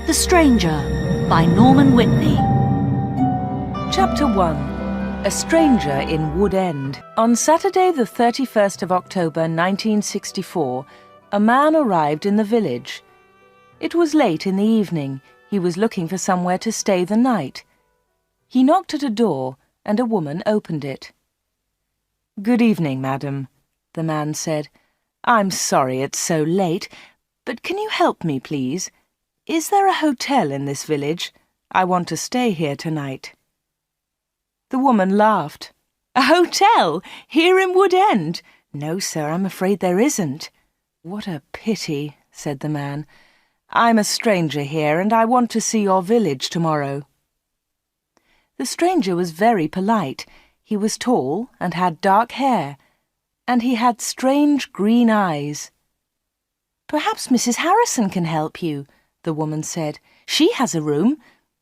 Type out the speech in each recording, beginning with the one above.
The Stranger by Norman Whitney. Chapter 1. A Stranger in Wood End. On Saturday the 31st of October 1964, a man arrived in the village. It was late in the evening. He was looking for somewhere to stay the night. He knocked at a door, and a woman opened it. "Good evening, madam," the man said. "I'm sorry it's so late, but can you help me, please? Is there a hotel in this village? I want to stay here tonight." The woman laughed. "A hotel? Here in Wood End? No, sir, I'm afraid there isn't." "What a pity," said the man. "I'm a stranger here, and I want to see your village tomorrow." The stranger was very polite. He was tall and had dark hair, and he had strange green eyes. "Perhaps Mrs. Harrison can help you," the woman said. "She has a room.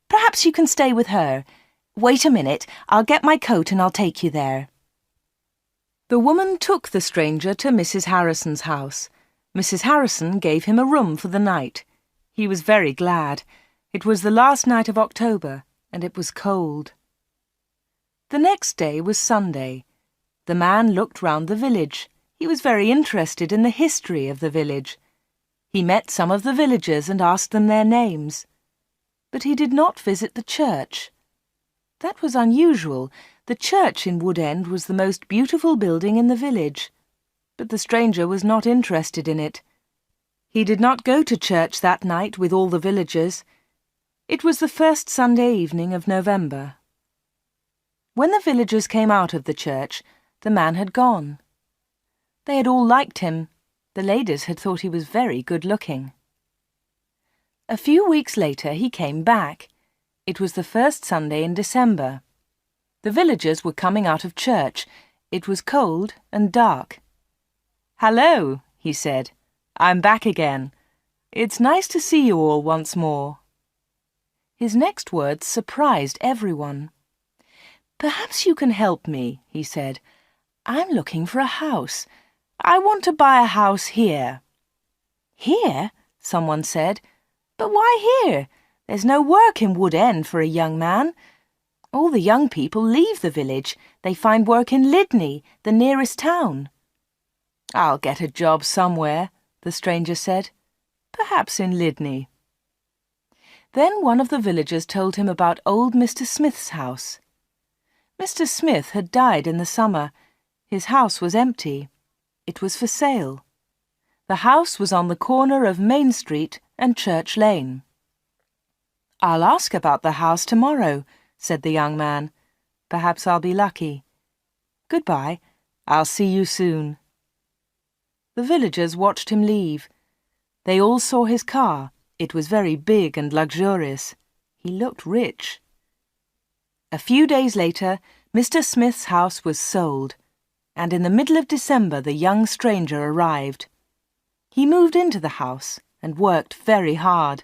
Perhaps you can stay with her. Wait a minute, I'll get my coat and I'll take you there." The woman took the stranger to Mrs. Harrison's house. Mrs. Harrison gave him a room for the night. He was very glad. It was the last night of October, and it was cold. The next day was Sunday. The man looked round the village. He was very interested in the history of the village. He met some of the villagers and asked them their names. But he did not visit the church. That was unusual. The church in Wood End was the most beautiful building in the village. But the stranger was not interested in it. He did not go to church that night with all the villagers. It was the first Sunday evening of November. When the villagers came out of the church, the man had gone. They had all liked him. The ladies had thought he was very good-looking. A few weeks later he came back. It was the first Sunday in December. The villagers were coming out of church. It was cold and dark. "Hello," he said. "I'm back again. It's nice to see you all once more." His next words surprised everyone. "Perhaps you can help me," he said. "I'm looking for a house. I want to buy a house here." "Here?" someone said. "But why here? There's no work in Wood End for a young man. All the young people leave the village. They find work in Whitney, the nearest town." "I'll get a job somewhere," the stranger said. "Perhaps in Lydney." Then one of the villagers told him about old Mr. Smith's house. Mr. Smith had died in the summer. His house was empty. It was for sale. The house was on the corner of Main Street and Church Lane. "I'll ask about the house tomorrow," said the young man. "Perhaps I'll be lucky. Goodbye. I'll see you soon." The villagers watched him leave. They all saw his car. It was very big and luxurious. He looked rich. A few days later, Mr. Smith's house was sold, and in the middle of December the young stranger arrived. He moved into the house and worked very hard.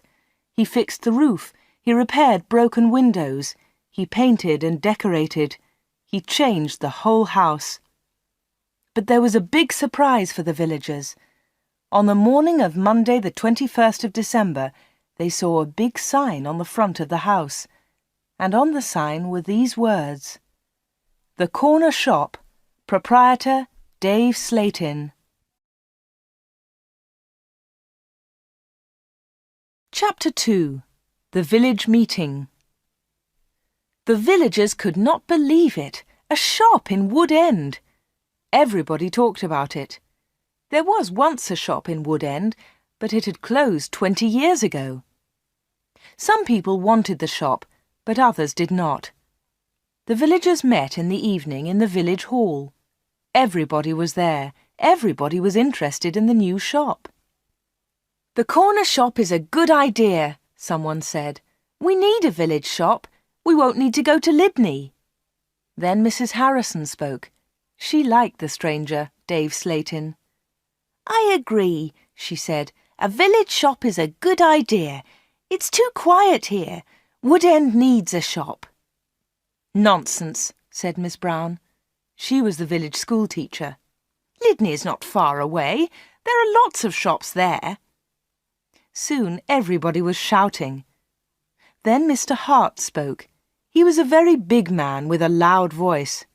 He fixed the roof, he repaired broken windows, he painted and decorated, he changed the whole house. But there was a big surprise for the villagers. On the morning of Monday the 21st of December, they saw a big sign on the front of the house, and on the sign were these words: "The Corner Shop, Proprietor Dave Slatin." Chapter 2. The Village Meeting. The villagers could not believe it. A shop in Wood End. Everybody talked about it. There was once a shop in Wood End, but it had closed 20 years ago. Some people wanted the shop, but others did not. The villagers met in the evening in the village hall. Everybody was there. Everybody was interested in the new shop. "The corner shop is a good idea," someone said. "We need a village shop. We won't need to go to Lydney." Then Mrs. Harrison spoke. She liked the stranger, Dave Slatin. "I agree," she said. "A village shop is a good idea. It's too quiet here. Wood End needs a shop." "Nonsense," said Miss Brown. She was the village school teacher. "Lydney is not far away. There are lots of shops there." Soon everybody was shouting. Then Mr. Hart spoke. He was a very big man with a loud voice.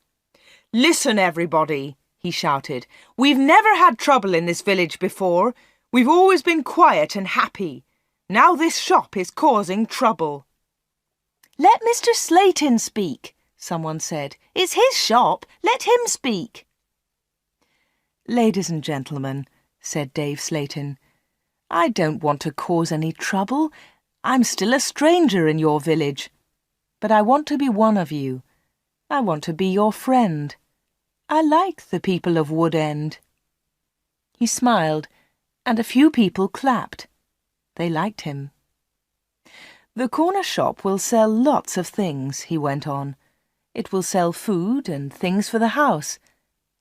"Listen, everybody," he shouted. "We've never had trouble in this village before. We've always been quiet and happy. Now this shop is causing trouble." "Let Mr. Slayton speak," someone said. "It's his shop. Let him speak." "Ladies and gentlemen," said Dave Slayton, "I don't want to cause any trouble. I'm still a stranger in your village. But I want to be one of you. I want to be your friend. I like the people of Wood End." He smiled, and a few people clapped. They liked him. "The corner shop will sell lots of things," he went on. "It will sell food and things for the house.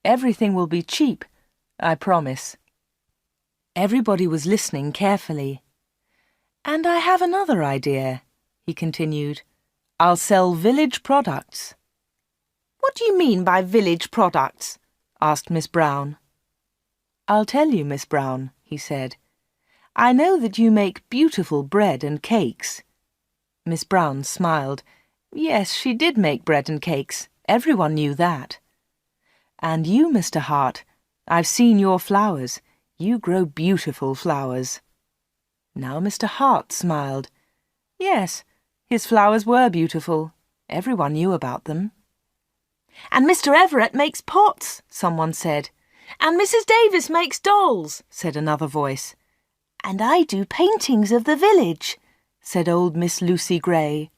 Everything will be cheap, I promise." Everybody was listening carefully. "And I have another idea," he continued. "I'll sell village products." "What do you mean by village products?" asked Miss Brown. "I'll tell you, Miss Brown," he said. "I know that you make beautiful bread and cakes." Miss Brown smiled. Yes, she did make bread and cakes. Everyone knew that. "And you, Mr. Hart, I've seen your flowers. You grow beautiful flowers." Now Mr. Hart smiled. Yes, his flowers were beautiful. Everyone knew about them. "And Mr. Everett makes pots," someone said. "And Mrs. Davis makes dolls," said another voice. "And I do paintings of the village," said old Miss Lucy Gray.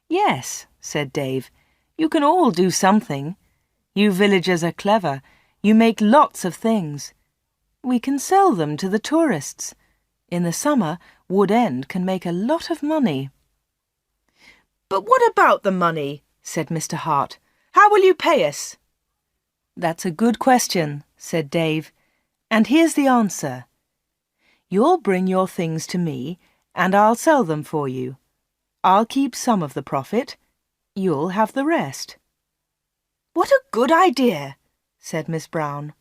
"Yes," said Dave, "you can all do something. You villagers are clever. You make lots of things. We can sell them to the tourists. In the summer, Wood End can make a lot of money." "But what about the money?" said Mr. Hart. "How will you pay us?" "That's a good question," said Dave. "And here's the answer. You'll bring your things to me, and I'll sell them for you. I'll keep some of the profit. You'll have the rest." "What a good idea," said Miss Brown.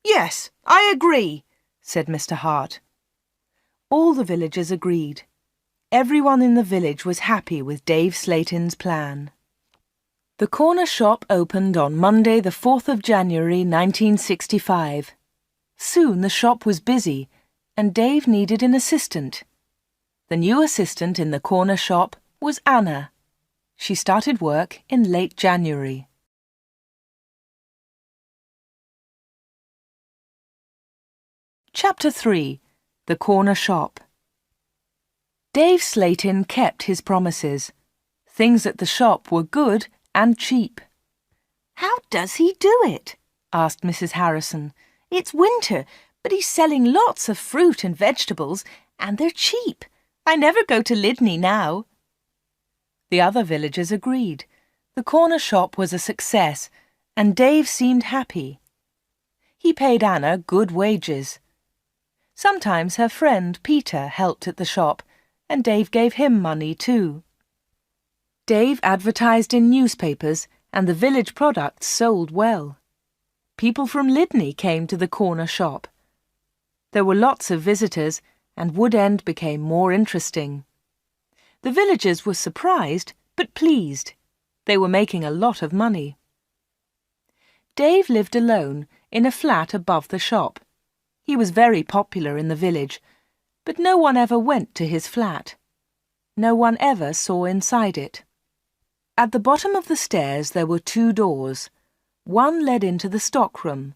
"Yes, I agree," said Mr. Hart. All the villagers agreed. Everyone in the village was happy with Dave Slayton's plan. The corner shop opened on Monday the 4th of January 1965. Soon the shop was busy, and Dave needed an assistant. The new assistant in the corner shop was Anna. She started work in late January. Chapter 3. The Corner Shop. Dave Slayton kept his promises. Things at the shop were good and cheap. "How does he do it?" asked Mrs. Harrison. "It's winter, but he's selling lots of fruit and vegetables, and they're cheap. I never go to Lydney now." The other villagers agreed. The corner shop was a success, and Dave seemed happy. He paid Anna good wages. Sometimes her friend Peter helped at the shop, and Dave gave him money too. Dave advertised in newspapers, and the village products sold well. People from Lydney came to the corner shop. There were lots of visitors, and Wood End became more interesting. The villagers were surprised, but pleased. They were making a lot of money. Dave lived alone in a flat above the shop. He was very popular in the village, but no one ever went to his flat. No one ever saw inside it. At the bottom of the stairs there were 2 doors. One led into the stockroom.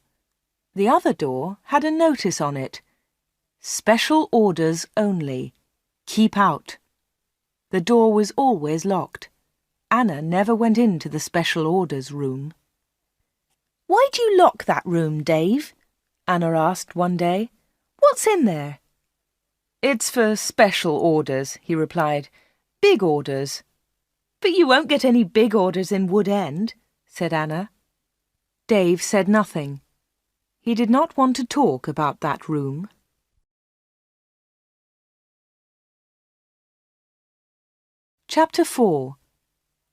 The other door had a notice on it. "Special orders only. Keep out." The door was always locked. Anna never went into the special orders room. "Why do you lock that room, Dave?" Anna asked one day. "What's in there?" "It's for special orders," he replied. "Big orders." "But you won't get any big orders in Wood End," said Anna. Dave said nothing. He did not want to talk about that room. Chapter 4.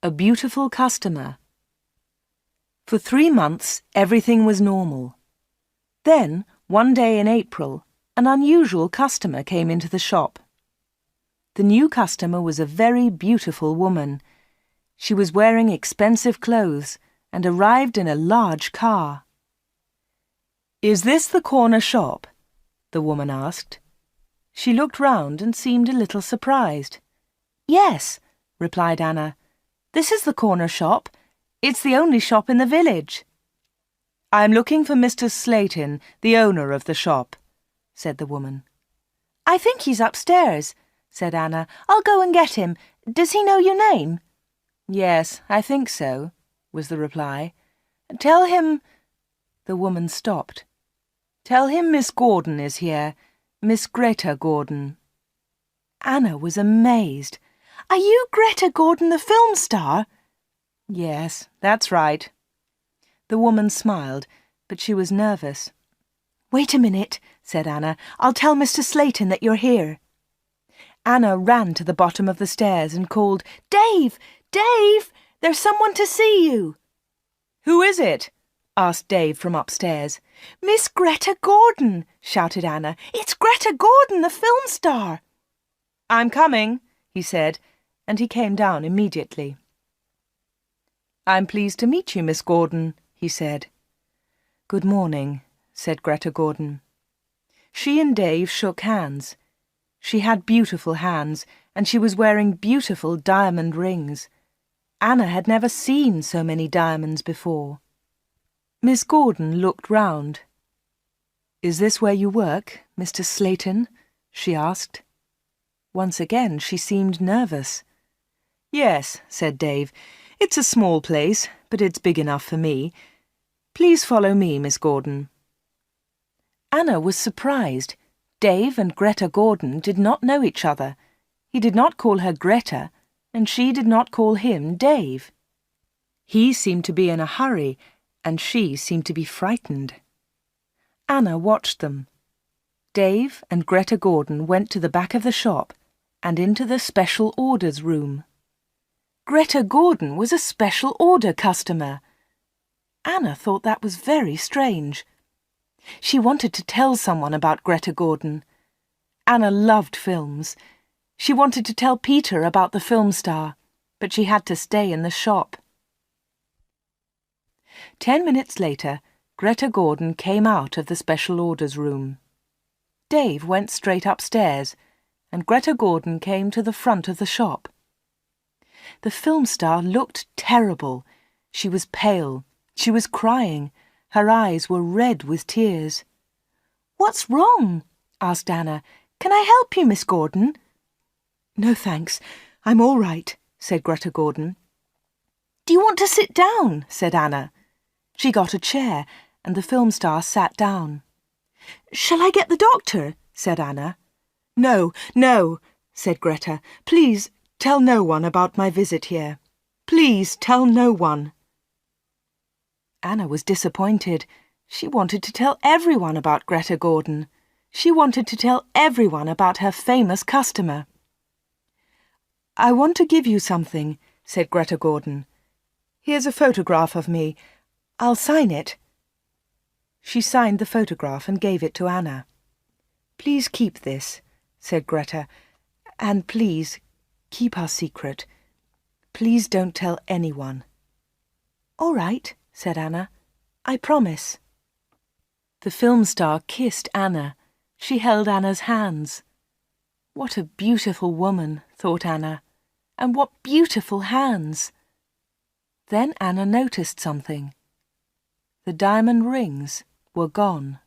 A Beautiful Customer. For 3 months, everything was normal. Then, one day in April, an unusual customer came into the shop. The new customer was a very beautiful woman. She was wearing expensive clothes and arrived in a large car. "Is this the corner shop?" the woman asked. She looked round and seemed a little surprised. "Yes," replied Anna. "This is the corner shop. It's the only shop in the village." "I'm looking for Mr. Slayton, the owner of the shop," said the woman. "I think he's upstairs," said Anna. "I'll go and get him. Does he know your name?" "Yes, I think so," was the reply. "Tell him—" The woman stopped. "Tell him Miss Gordon is here, Miss Greta Gordon." Anna was amazed. "Are you Greta Gordon, the film star?" "Yes, that's right." The woman smiled, but she was nervous. "Wait a minute," said Anna. "I'll tell Mr. Slayton that you're here." Anna ran to the bottom of the stairs and called, "Dave! Dave! There's someone to see you!" "Who is it?" asked Dave from upstairs. "Miss Greta Gordon!" shouted Anna. "It's Greta Gordon, the film star!" "I'm coming," he said, and he came down immediately. "I'm pleased to meet you, Miss Gordon," he said. "Good morning," said Greta Gordon. She and Dave shook hands. She had beautiful hands, and she was wearing beautiful diamond rings. Anna had never seen so many diamonds before. Miss Gordon looked round. "Is this where you work, Mr. Slayton?" she asked. Once again she seemed nervous. "Yes," said Dave. "It's a small place, but it's big enough for me. Please follow me, Miss Gordon." Anna was surprised. Dave and Greta Gordon did not know each other. He did not call her Greta, and she did not call him Dave. He seemed to be in a hurry, and she seemed to be frightened. Anna watched them. Dave and Greta Gordon went to the back of the shop and into the special orders room. Greta Gordon was a special order customer. Anna thought that was very strange. She wanted to tell someone about Greta Gordon. Anna loved films. She wanted to tell Peter about the film star, but she had to stay in the shop. 10 minutes later, Greta Gordon came out of the special orders room. Dave went straight upstairs, and Greta Gordon came to the front of the shop. The film star looked terrible. She was pale. She was crying. Her eyes were red with tears. "What's wrong?" asked Anna. "Can I help you, Miss Gordon?" "No, thanks. I'm all right," said Greta Gordon. "Do you want to sit down?" said Anna. She got a chair, and the film star sat down. "Shall I get the doctor?" said Anna. "No, no," said Greta. "Please tell no one about my visit here. Please tell no one." Anna was disappointed. She wanted to tell everyone about Greta Gordon. She wanted to tell everyone about her famous customer. "I want to give you something," said Greta Gordon. "Here's a photograph of me. I'll sign it." She signed the photograph and gave it to Anna. "Please keep this," said Greta, "and please keep our secret. Please don't tell anyone." "All right," said Anna. "I promise." The film star kissed Anna. She held Anna's hands. What a beautiful woman, thought Anna, and what beautiful hands. Then Anna noticed something. The diamond rings were gone.